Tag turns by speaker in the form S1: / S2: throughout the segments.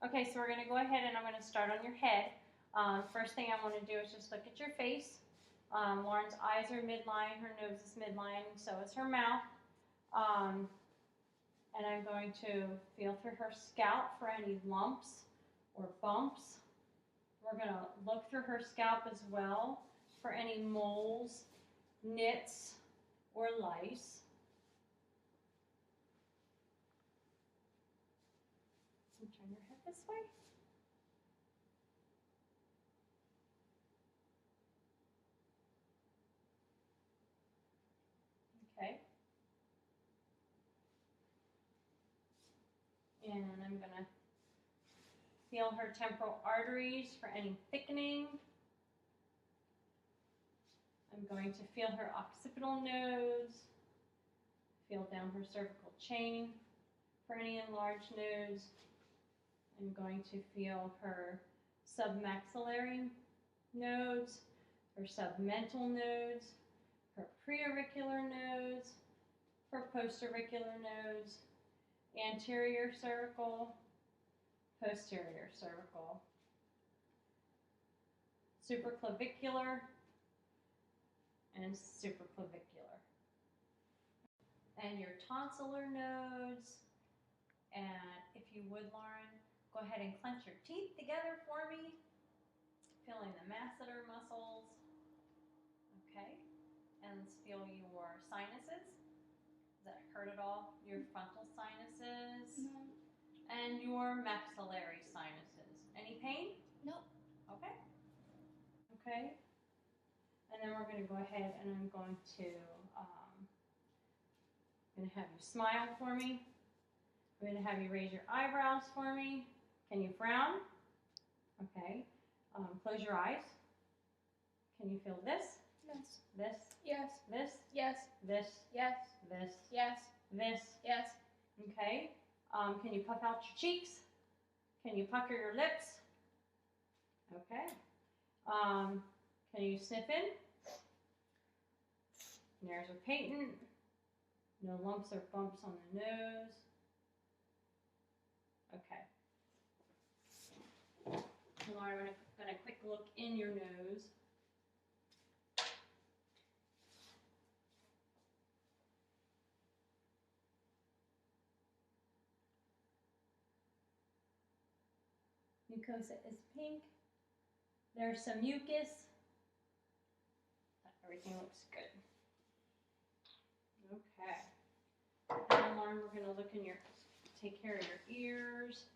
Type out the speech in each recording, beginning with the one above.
S1: Okay, so we're going to go ahead and I'm going to start on your head. First thing I want to do is just look at your face. Lauren's eyes are midline, her nose is midline, so is her mouth. And I'm going to feel through her scalp for any lumps or bumps. We're going to look through her scalp as well for any moles, nits, or lice. And turn your head this way. Okay. And I'm going to feel her temporal arteries for any thickening. I'm going to feel her occipital nodes, feel down her cervical chain for any enlarged nodes. I'm going to feel her submaxillary nodes, her submental nodes, her preauricular nodes, her postauricular nodes, anterior cervical, posterior cervical, supraclavicular, and supraclavicular. And your tonsillar nodes. And if you would, Lauren, go ahead and clench your teeth together for me, feeling the masseter muscles. Okay. And let's feel your sinuses. Does that hurt at all? Your frontal sinuses?
S2: No.
S1: And your maxillary sinuses. Any pain?
S2: Nope.
S1: Okay. Okay. And then we're going to go ahead and I'm going to have you smile for me. I'm going to have you raise your eyebrows for me. Can you frown? Okay. Close your eyes. Can you feel this?
S2: Yes.
S1: This?
S2: Yes.
S1: This?
S2: Yes.
S1: This?
S2: Yes.
S1: This?
S2: Yes.
S1: This?
S2: Yes.
S1: Okay. Can you puff out your cheeks? Can you pucker your lips? Okay. Can you sniff in? Nares are patent. No lumps or bumps on the nose. Okay. Lauren, I'm going to quick look in your nose. Mucosa is pink. There's some mucus. Everything looks good. Okay. Now, Lauren, we're going to look in your, take care of your ears.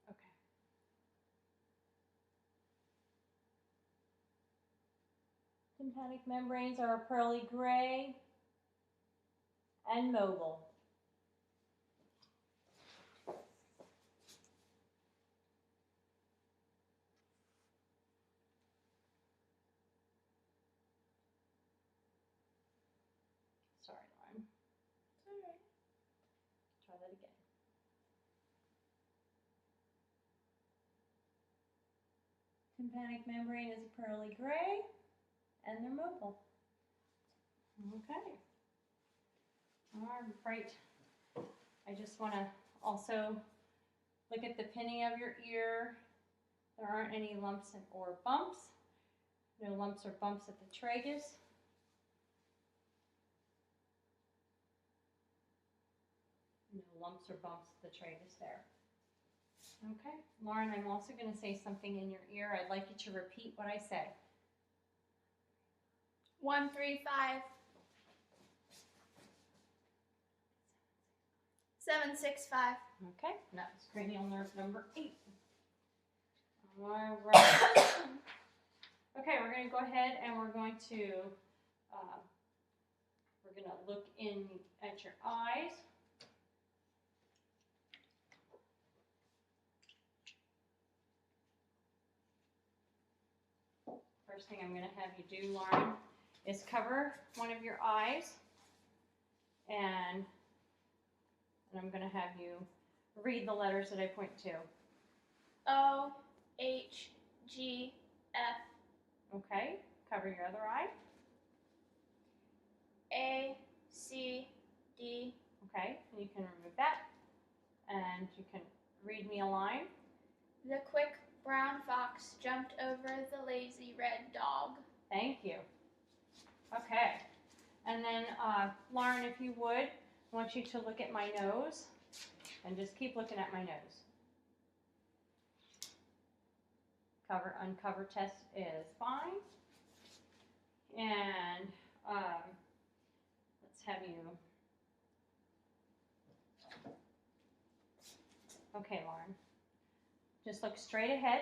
S1: Okay. Tympanic membranes are a pearly gray and mobile. Sorry, Lauren.
S2: It's all right.
S1: Try that again. Tympanic membrane is a pearly gray and they're mobile. Okay. All right. I just want to also look at the pinning of your ear. There aren't any lumps or bumps. No lumps or bumps at the tragus. No lumps or bumps at the tragus there. Okay. Lauren, I'm also going to say something in your ear. I'd like you to repeat what I said.
S2: 1, 3, 5. 7, 6, 5.
S1: Okay, that's cranial nerve number 8. All right. Okay, we're going to go ahead and we're going to look in at your eyes. For first thing I'm going to have you do, Lauren, is cover one of your eyes, and I'm going to have you read the letters that I point to.
S2: O, H, G, F.
S1: Okay, cover your other eye.
S2: A, C, D.
S1: Okay, and you can remove that, and you can read me a line.
S2: The quick brown fox jumped over the lazy red dog.
S1: Thank you. Okay, and then Lauren, if you would, I want you to look at my nose, and just keep looking at my nose. Cover, uncover test is fine. And let's have you. Okay, Lauren. Just look straight ahead.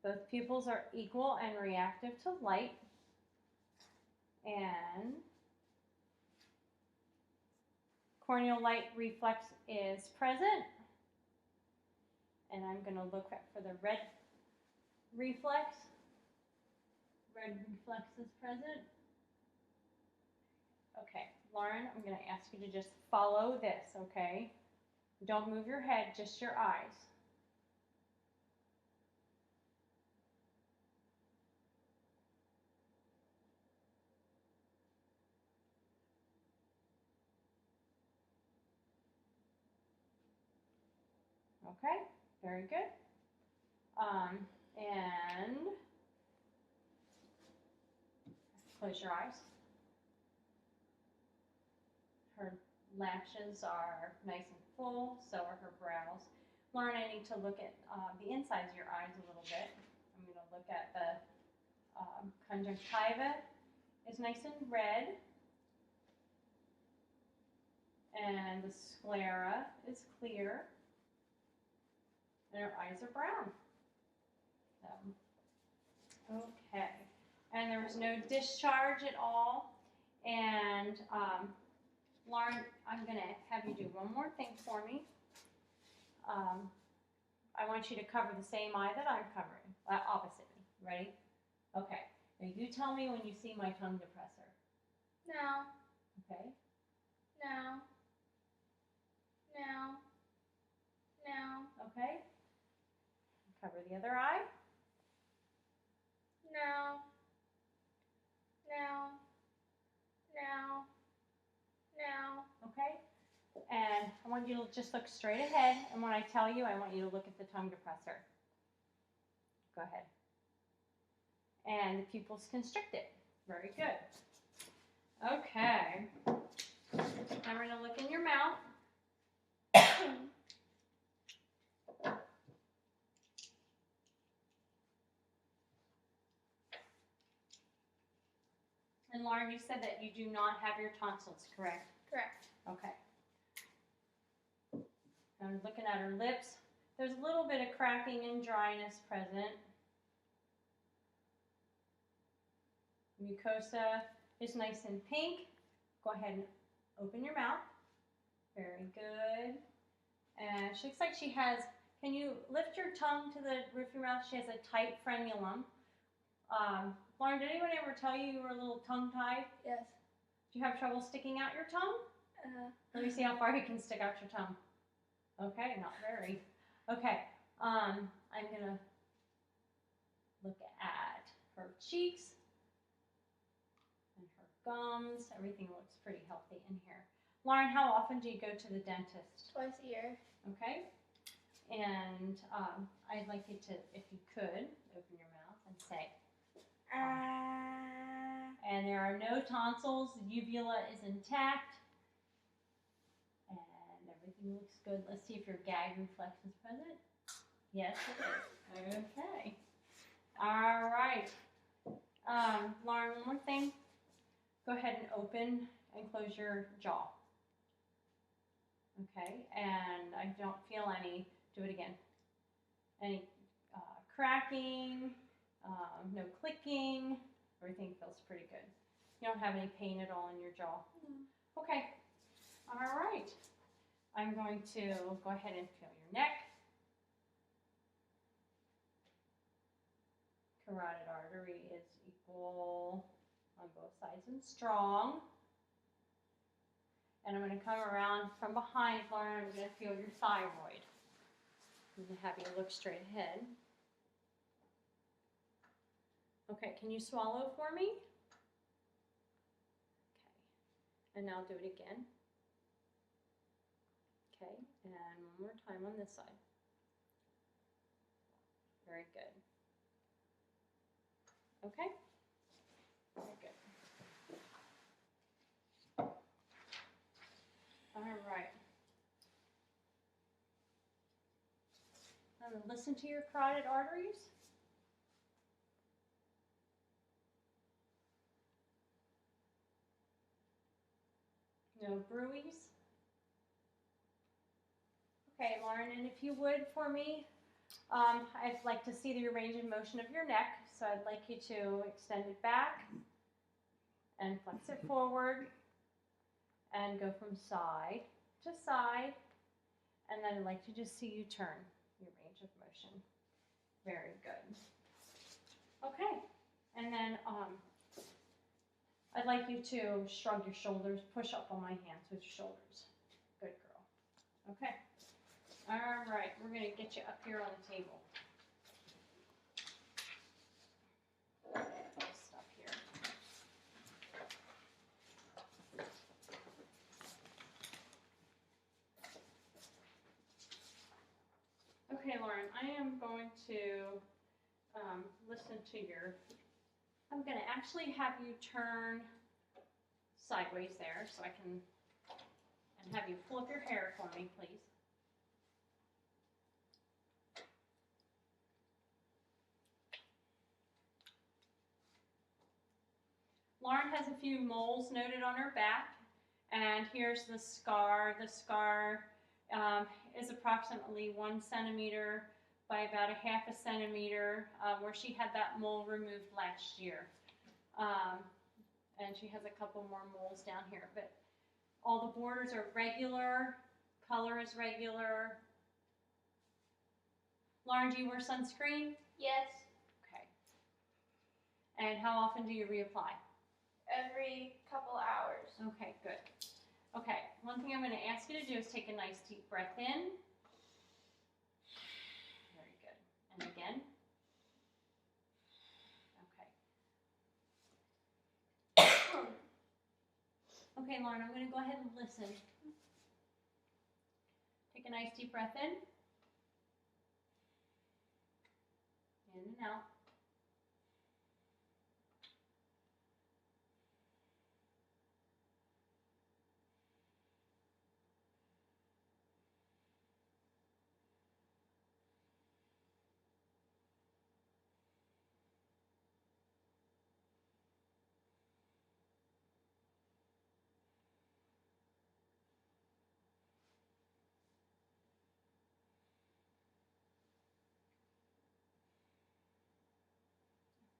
S1: Both pupils are equal and reactive to light. And corneal light reflex is present. And I'm going to look for the red reflex. Red reflex is present. Okay, Lauren, I'm going to ask you to just follow this, okay? Don't move your head, just your eyes. Okay, very good. And close your eyes. Her lashes are nice and full, so are her brows. Lauren, I need to look at the insides of your eyes a little bit. I'm going to look at the conjunctiva is nice and red, and the sclera is clear, and her eyes are brown. Okay, and there was no discharge at all. And Lauren, I'm going to have you do one more thing for me. I want you to cover the same eye that I'm covering, opposite me. Ready? Okay. Now you tell me when you see my tongue depressor.
S2: Now.
S1: Okay.
S2: Now. Now. Now.
S1: Okay. Cover the other eye.
S2: Now. Now. Now. Now.
S1: Okay. And I want you to just look straight ahead, and when I tell you, I want you to look at the tongue depressor. Go ahead. And the pupils constricted. Very good. Okay. Now we're going to look in your mouth. And Lauren, you said that you do not have your tonsils, correct?
S2: Correct.
S1: Okay. I'm looking at her lips. There's a little bit of cracking and dryness present. Mucosa is nice and pink. Go ahead and open your mouth. Very good. And she looks like she has, can you lift your tongue to the roof of your mouth? She has a tight frenulum. Lauren, did anyone ever tell you you were a little tongue-tied?
S2: Yes.
S1: Do you have trouble sticking out your tongue? Let me see how far you can stick out your tongue. Okay, not very. Okay, I'm gonna look at her cheeks and her gums. Everything looks pretty healthy in here. Lauren, how often do you go to the dentist?
S2: Twice a year.
S1: Okay, and I'd like you to, if you could, open your mouth and say, and there are no tonsils. The uvula is intact. And everything looks good. Let's see if your gag reflex is present. Yes, it is. Okay. All right. Lauren, one more thing. Go ahead and open and close your jaw. Okay. And I don't feel any, do it again, any cracking, no clicking. Everything feels pretty good. You don't have any pain at all in your jaw? No. Okay. All right. I'm going to go ahead and feel your neck. carotid artery is equal on both sides and strong. And I'm going to come around from behind, Lauren. I'm going to feel your thyroid. I'm going to have you look straight ahead. Okay, can you swallow for me? Okay, and now do it again. Okay, and one more time on this side. Very good. Okay, very good. All right. And listen to your carotid arteries. No bruises. Okay, Lauren, and if you would for me, I'd like to see the range of motion of your neck. So I'd like you to extend it back and flex it forward and go from side to side. And then I'd like to just see you turn your range of motion. Very good. Okay, and then I'd like you to shrug your shoulders, push up on my hands with your shoulders. Good girl. Okay. All right, we're going to get you up here on the table. Stuff here. Okay, Lauren, I am going to listen to your, I'm going to actually have you turn sideways there so I can, and have you pull up your hair for me, please. Lauren has a few moles noted on her back, and here's the scar. The scar is approximately 1 centimeter by about a half a centimeter, where she had that mole removed last year. And she has a couple more moles down here, but all the borders are regular, color is regular. Lauren, do you wear sunscreen?
S2: Yes.
S1: Okay. And how often do you reapply?
S2: Every couple hours.
S1: Okay, good. Okay, one thing I'm going to ask you to do is take a nice deep breath in. Very good. And again. Okay. Okay, Lauren, I'm going to go ahead and listen. Take a nice deep breath in. In and out.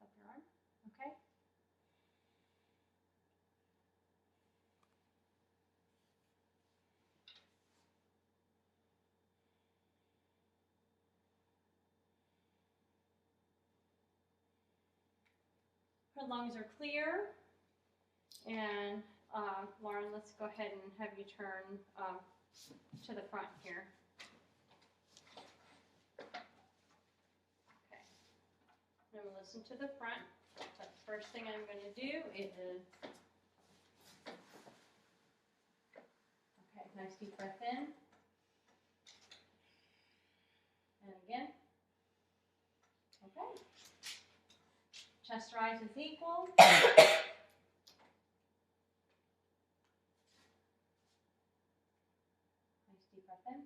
S1: Up your arm. Okay. Her lungs are clear. And Lauren, let's go ahead and have you turn to the front here. Okay. I'm going to listen to the front. So the first thing I'm going to do is, okay, nice deep breath in. And again. Okay. Chest rise is equal. Nice deep breath in.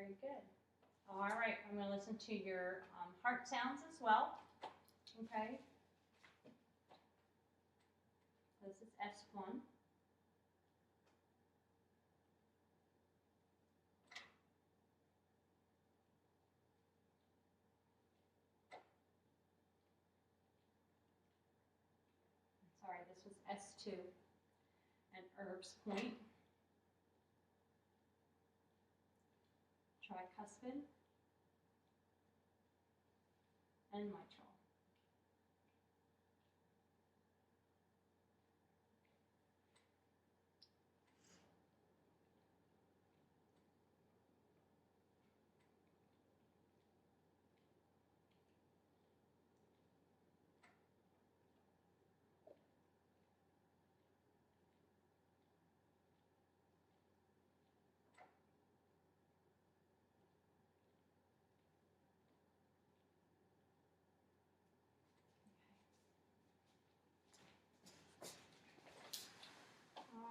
S1: Very good. All right, I'm going to listen to your heart sounds as well. Okay. This is S1. Sorry, this was S2. And Erb's point. Tricuspid. And mitral.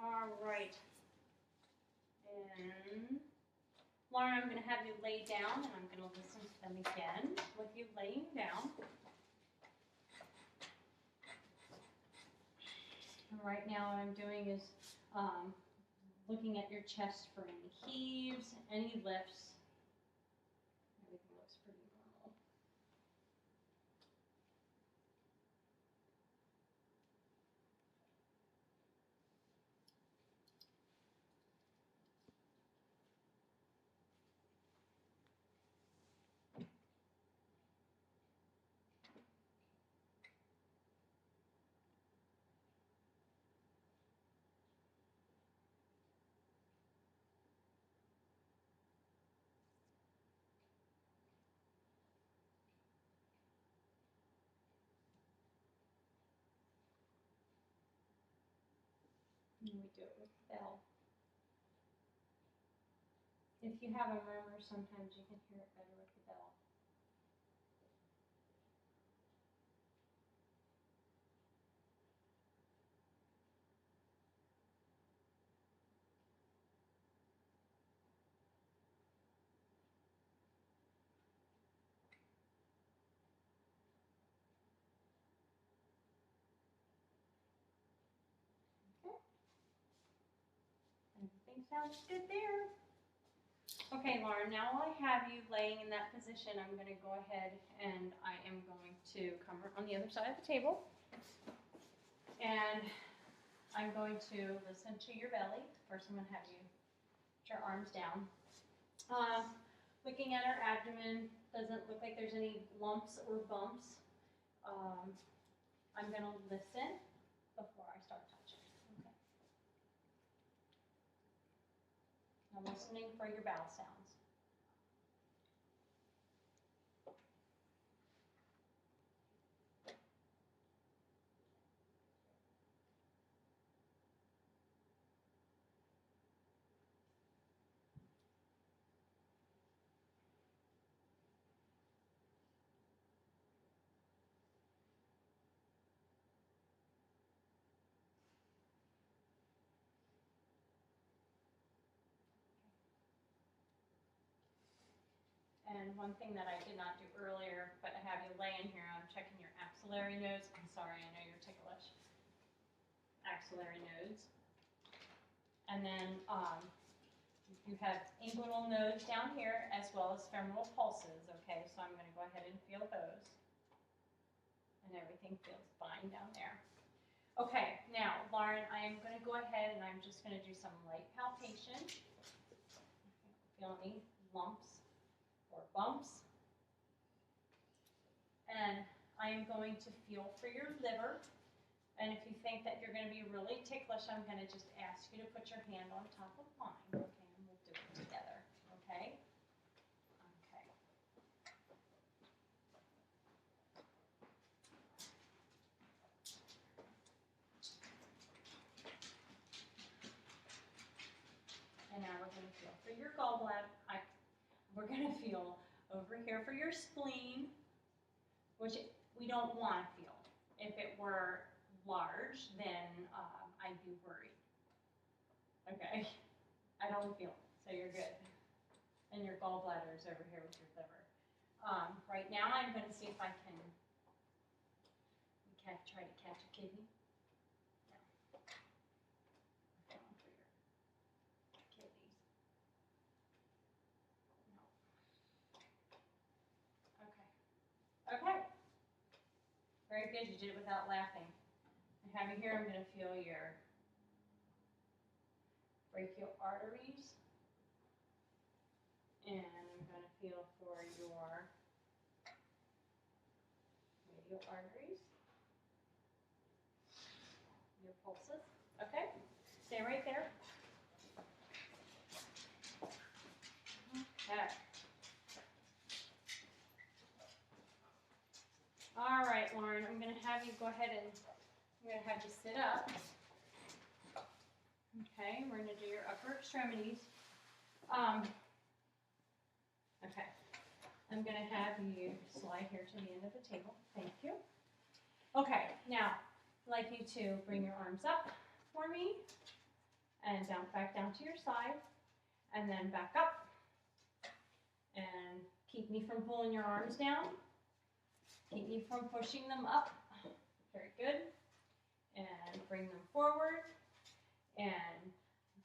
S1: All right. And Lauren, I'm going to have you lay down, and I'm going to listen to them again with you laying down. And right now, what I'm doing is looking at your chest for any heaves, any lifts. Everything looks pretty normal. And we do it with the bell. If you have a murmur, sometimes you can hear it better with the bell. Okay. Everything sounds good there. Okay, Lauren, now while I have you laying in that position, I'm going to go ahead and I am going to come on the other side of the table. And I'm going to listen to your belly. First, I'm going to have you put your arms down. Looking at our abdomen, doesn't look like there's any lumps or bumps. I'm going to listen before I start touching. Okay. I'm listening for your bowel sounds. And one thing that I did not do earlier, but I have you laying here, I'm checking your axillary nodes. I'm sorry, I know you're ticklish. Axillary nodes. And then you have inguinal nodes down here as well as femoral pulses, okay? So I'm going to go ahead and feel those. And everything feels fine down there. Okay, now, Lauren, I am going to go ahead and I'm just going to do some light palpation. Feel any lumps or bumps. And I am going to feel for your liver. And if you think that you're going to be really ticklish, I'm going to just ask you to put your hand on top of mine, okay? And we'll do it together, okay? Okay. And now we're going to feel for your gallbladder. We're going to feel over here for your spleen, which we don't want to feel. If it were large, then I'd be worried. Okay, I don't feel it, so you're good. And your gallbladder is over here with your liver. Right now, I'm going to see if I can try to catch a kidney. No. Going for your kidneys. No. Okay. Okay. Very good. You did it without laughing. I have you here. I'm going to feel your brachial arteries. And I'm going to feel for your radial arteries. Your pulses. Okay? Stay right there. Okay. All right, Lauren, I'm going to have you go ahead and I'm going to have you sit up. Okay, we're going to do your upper extremities. Okay, I'm going to have you slide here to the end of the table. Thank you. Okay, now, I'd like you to bring your arms up for me and down, back down to your side, and then back up. And keep me from pulling your arms down. Keep me from pushing them up. Very good. And bring them forward. And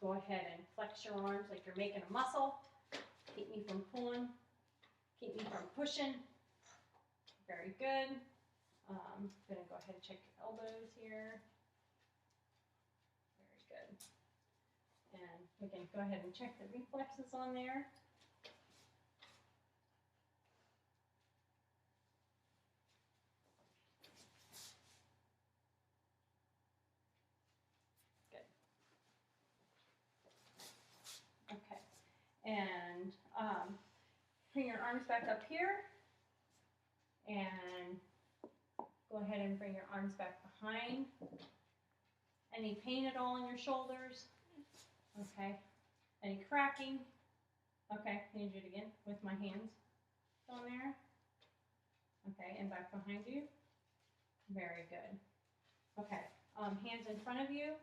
S1: go ahead and flex your arms like you're making a muscle. Keep me from pulling. Keep me from pushing. Very good. I'm going to go ahead and check your elbows here. Very good. And we can go ahead and check the reflexes on there. And bring your arms back up here and go ahead and bring your arms back behind. Any pain at all in your shoulders? Okay. Any cracking? Okay, can you do it again with my hands on there? Okay, and back behind you. Very good. Okay, hands in front of you,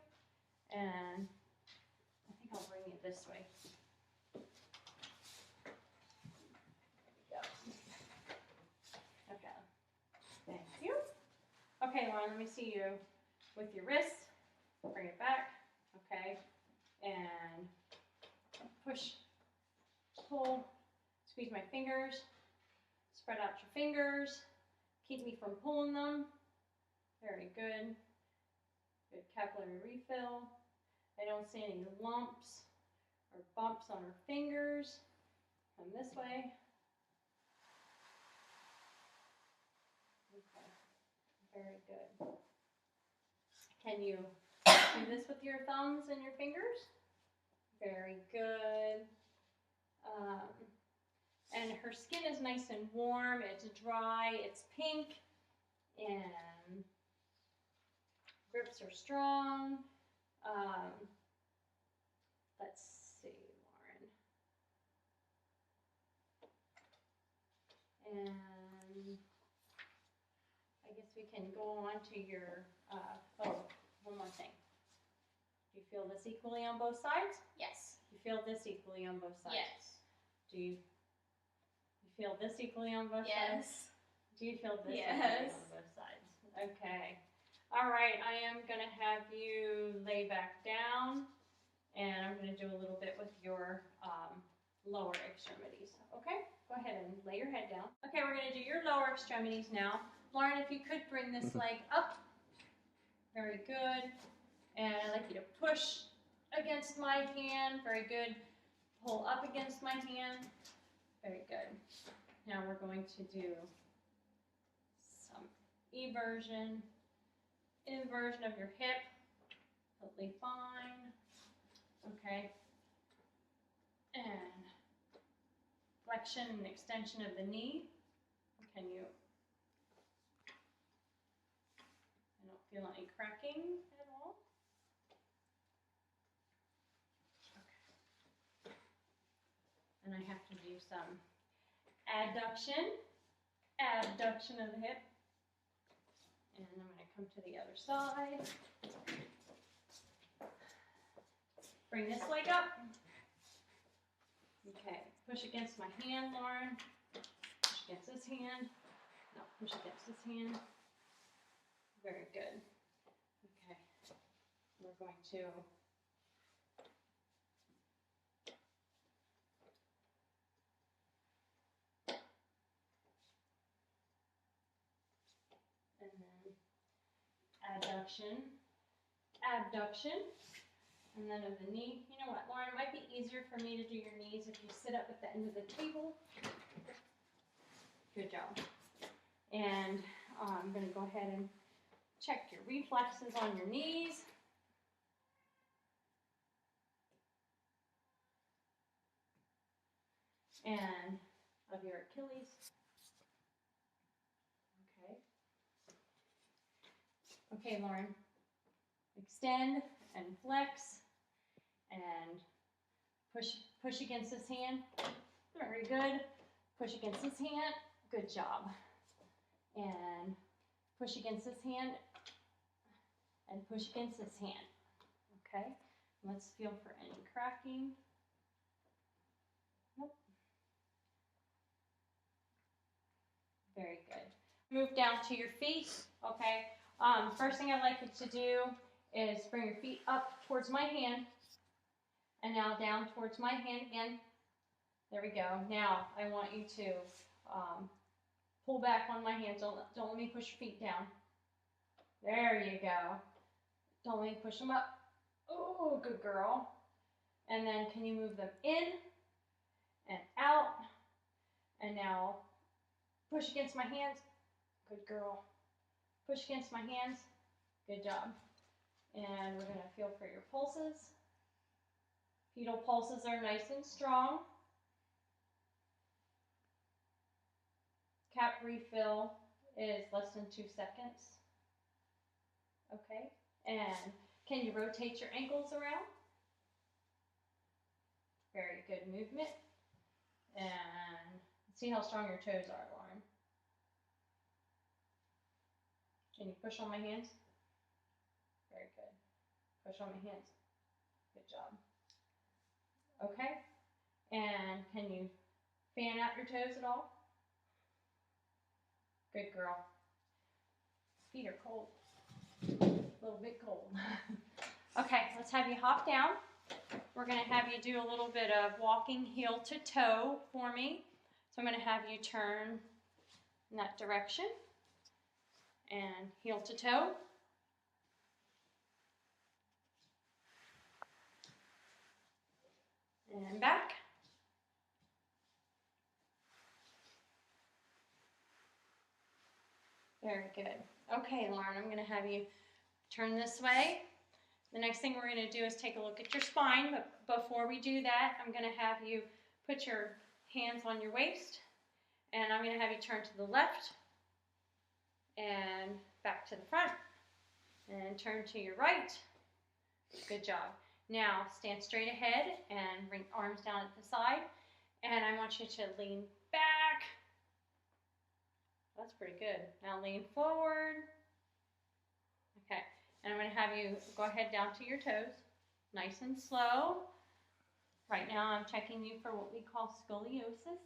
S1: and I think I'll bring it this way. Okay, Lauren, let me see you with your wrists. Bring it back. Okay. And push, pull, squeeze my fingers. Spread out your fingers. Keep me from pulling them. Very good. Good capillary refill. I don't see any lumps or bumps on her fingers. Come this way. Very good. Can you do this with your thumbs and your fingers? Very good. And her skin is nice and warm. It's dry. It's pink. And grips are strong. Let's see, Lauren. And we can go on to your, one more thing. Do you feel this equally on both sides?
S2: Yes.
S1: You feel this equally on both sides?
S2: Yes.
S1: Do you feel this equally on both
S2: yes.
S1: sides? Do you feel this
S2: yes.
S1: equally on both sides? Okay. All right, I am going to have you lay back down, and I'm going to do a little bit with your lower extremities. Okay? Go ahead and lay your head down. Okay, we're going to do your lower extremities now. Lauren, if you could bring this leg up. Very good. And I'd like you to push against my hand. Very good. Pull up against my hand. Very good. Now we're going to do some eversion, inversion of your hip. Totally fine. Okay. And flexion and extension of the knee. Can you? I don't feel any cracking at all. Okay. And I have to do some adduction, abduction of the hip. And I'm going to come to the other side. Bring this leg up. Okay, push against my hand, Lauren. Push against this hand. No, push against this hand. Very good. Okay, we're going to and then adduction, abduction, and then of the knee. You know what, Lauren, it might be easier for me to do your knees if you sit up at the end of the table. Good job. And I'm going to go ahead and check your reflexes on your knees. And of your Achilles. Okay. Okay, Lauren. Extend and flex and push against this hand. Very good. Push against this hand. Good job. And push against this hand and push against this hand. Okay. Let's feel for any cracking. Nope. Very good. Move down to your feet. Okay. First thing I'd like you to do is bring your feet up towards my hand. And now down towards my hand again. There we go. Now I want you to pull back on my hands. Don't let me push your feet down. There you go. Don't let me push them up. Oh, good girl. And then can you move them in and out? And now push against my hands. Good girl. Push against my hands. Good job. And we're going to feel for your pulses. Pedal pulses are nice and strong. Cap refill is less than 2 seconds. Okay. And can you rotate your ankles around? Very good movement. And see how strong your toes are, Lauren. Can you push on my hands? Very good. Push on my hands. Good job. Okay. And can you fan out your toes at all? Good girl. Feet are cold. A little bit cold. Okay, let's have you hop down. We're going to have you do a little bit of walking heel to toe for me. So I'm going to have you turn in that direction. And heel to toe. And back. Very good. Okay, Lauren, I'm going to have you turn this way. The next thing we're going to do is take a look at your spine, but before we do that, I'm going to have you put your hands on your waist, and I'm going to have you turn to the left and back to the front, and turn to your right. Good job. Now stand straight ahead and bring arms down at the side, and I want you to lean back. That's pretty good. Now lean forward. Okay, and I'm going to have you go ahead down to your toes, nice and slow. Right now I'm checking you for what we call scoliosis.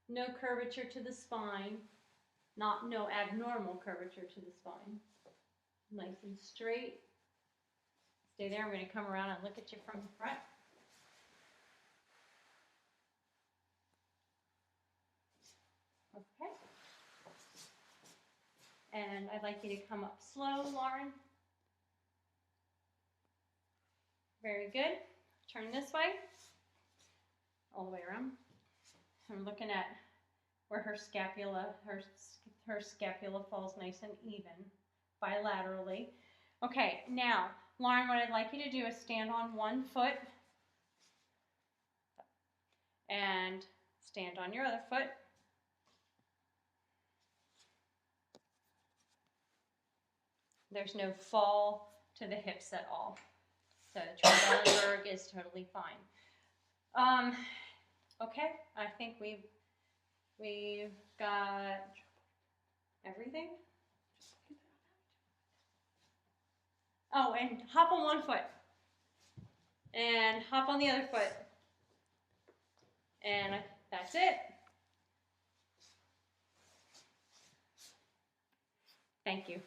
S1: No curvature to the spine, no abnormal curvature to the spine. Nice and straight. Stay there. I'm going to come around and look at you from the front. Okay. And I'd like you to come up slow, Lauren. Very good. Turn this way. All the way around. I'm looking at where her scapula falls nice and even, bilaterally. Okay, now, Lauren, what I'd like you to do is stand on one foot and stand on your other foot. There's no fall to the hips at all. So Trendelenburg is totally fine. Okay, I think we've got everything. Oh, and hop on one foot. And hop on the other foot. And that's it. Thank you.